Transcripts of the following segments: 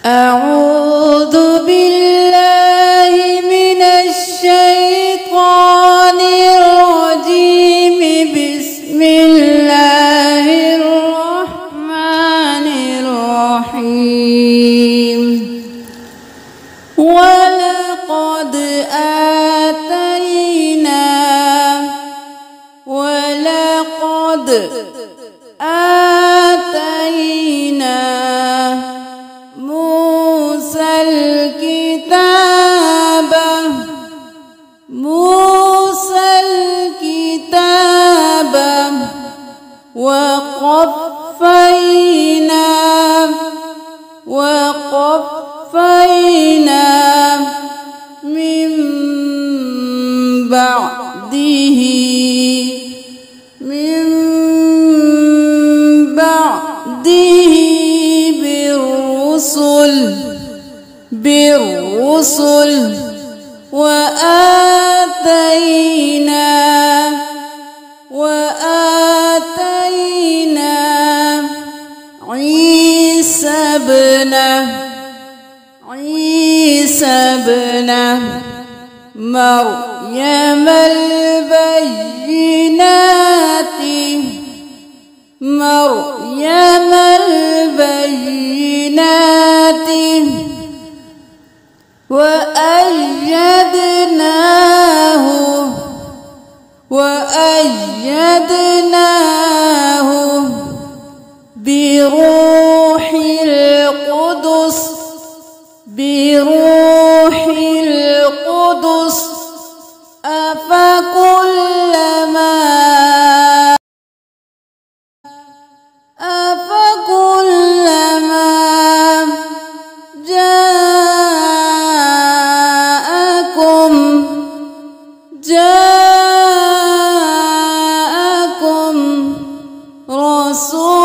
أعوذ بالله من الشيطان الرجيم. بسم الله الرحمن الرحيم. ولقد آتينا موسى الكتاب وقفينا من بعده بالرسل وآتينا عيسى ابن مريم البينات وأيدناه بروح القدس أفكلما جاءكم رسول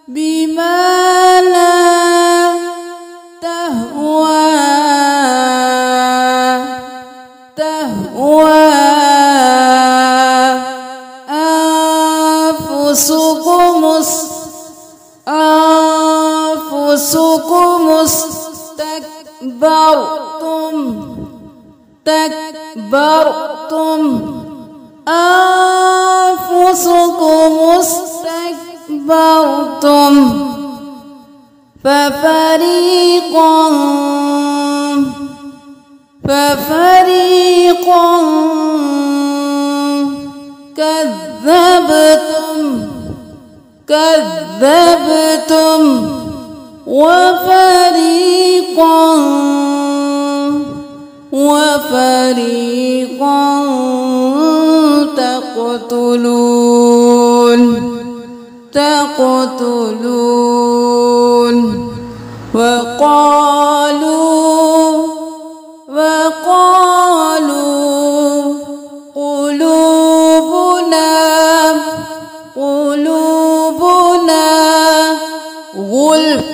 بما لا تهوى أنفسكم استكبرتم ففريقا كذبتم وفريقا تقتلون وقالوا قلوبنا غلف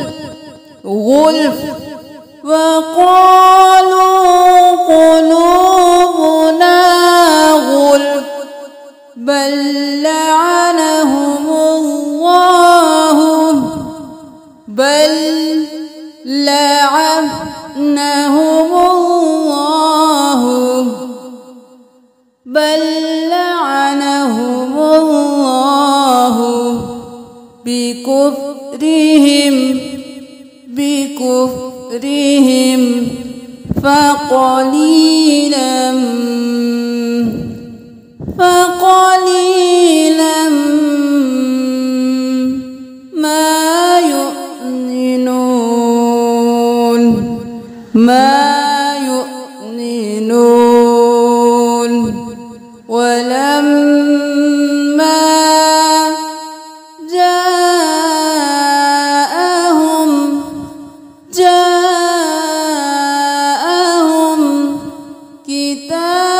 بل لعنهم الله بكفرهم فقليلا ما يؤمنون ولما جاءهم كتاب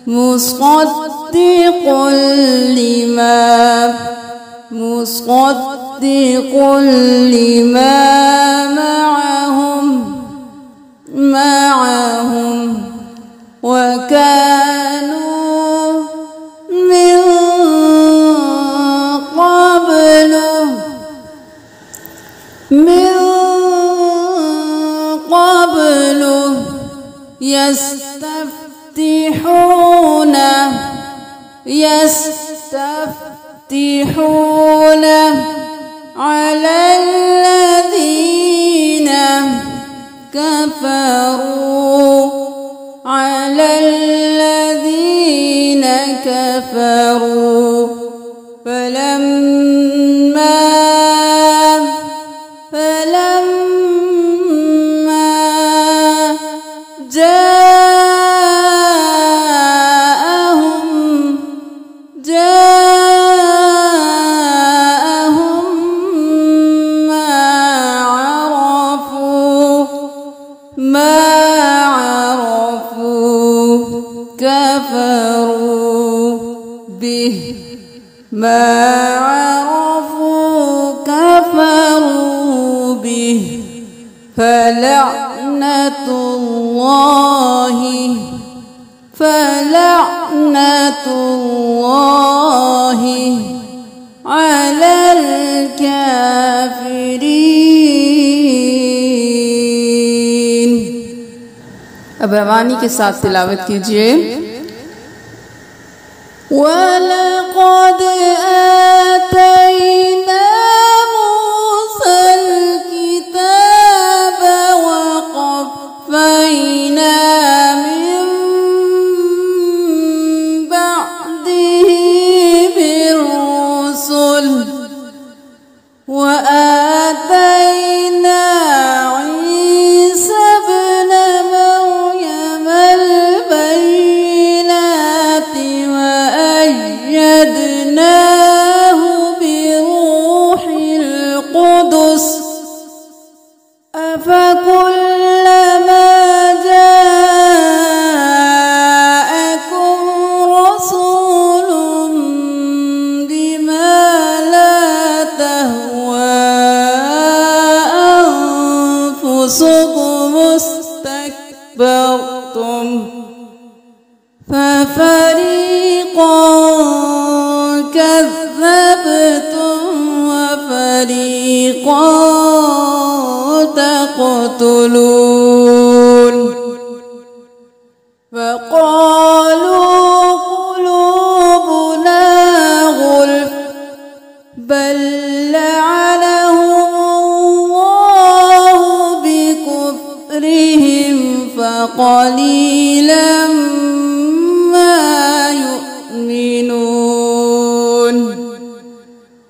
مصدق لما معهم وكانوا من قبل يستفتحون على الذين كفروا فلما جاءهم ما عرفوا كفروا به فلعنة الله على الكافرين। अब रवानी के साथ तिलावत कीजिए। वलक़द आतैना मूसा الكتاب وقفैना من بعده بالرسل وآتينا عيسى ابن مريم البينات وأيدناه بروح القدس أفكلما جاءكم رسول بما لا تهوى أنفسكم استكبرتم ففريقا كذبتم وفريقا تقتلون فقالوا قلوبنا غلف بل لعنهم الله بكفرهم فقليلا ما يؤمنون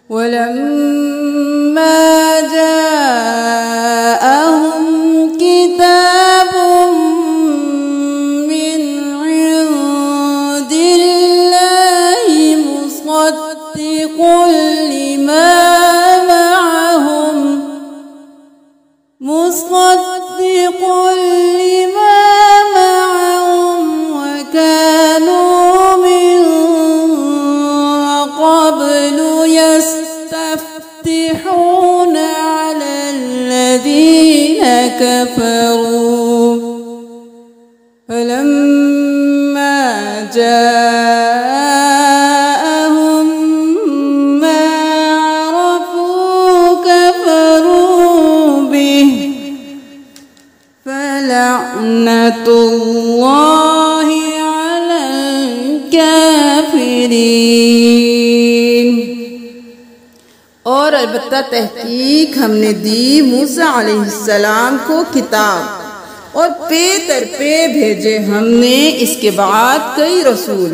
ولما جاءهم كتاب من عند الله مصدق لما معهم وكانوا من قبل يستفتحون على الذين كفروا فلما جاءهم ما عرفوا كفروا به فلعنة الله على الكافرين। और अलबत्ता तहकीक हमने दी मूसा अलैहिस्सलाम को किताब और पे दर पे भेजे हमने इसके बाद कई रसूल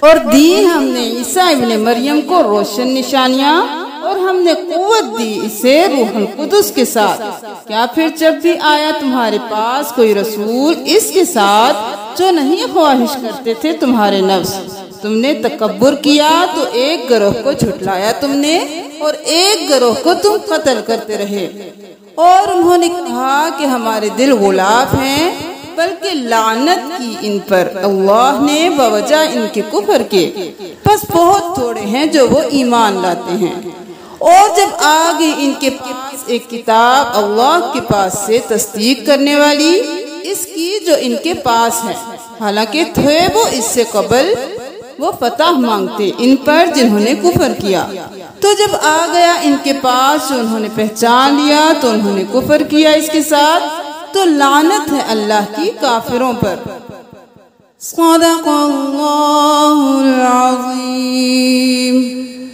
और दी हमने ईसा इब्ने मरियम को रोशन निशानियां और हमने कुव्वत दी इसे रूहुल कुदस के साथ। क्या फिर जब भी आया तुम्हारे पास कोई रसूल इसके साथ जो नहीं ख्वाहिश करते थे तुम्हारे नफ्स, तुमने तकब्बुर किया तो एक गिरोह को झुटलाया तुमने और एक गिरोह को तुम कत्ल करते रहे। और उन्होंने कहा कि हमारे दिल गुलाब हैं بلکہ لعنت کی ان پر اللہ نے بوجہ ان کے کفر کے، پس بہت تھوڑے ہیں جو وہ ایمان لاتے ہیں۔ اور جب آ گئی ان کے پاس ایک کتاب اللہ کے پاس سے تصدیق کرنے والی اس کی جو ان کے پاس ہے، حالانکہ تھے وہ اس سے قبل وہ فتح مانگتے ان پر جنہوں نے کفر کیا، تو جب آ گیا ان کے پاس جو انہوں نے پہچان لیا تو انہوں نے کفر کیا اس کے ساتھ، تو لعنت ہے اللہ کی کافروں پر۔ صدق اللہ العظیم۔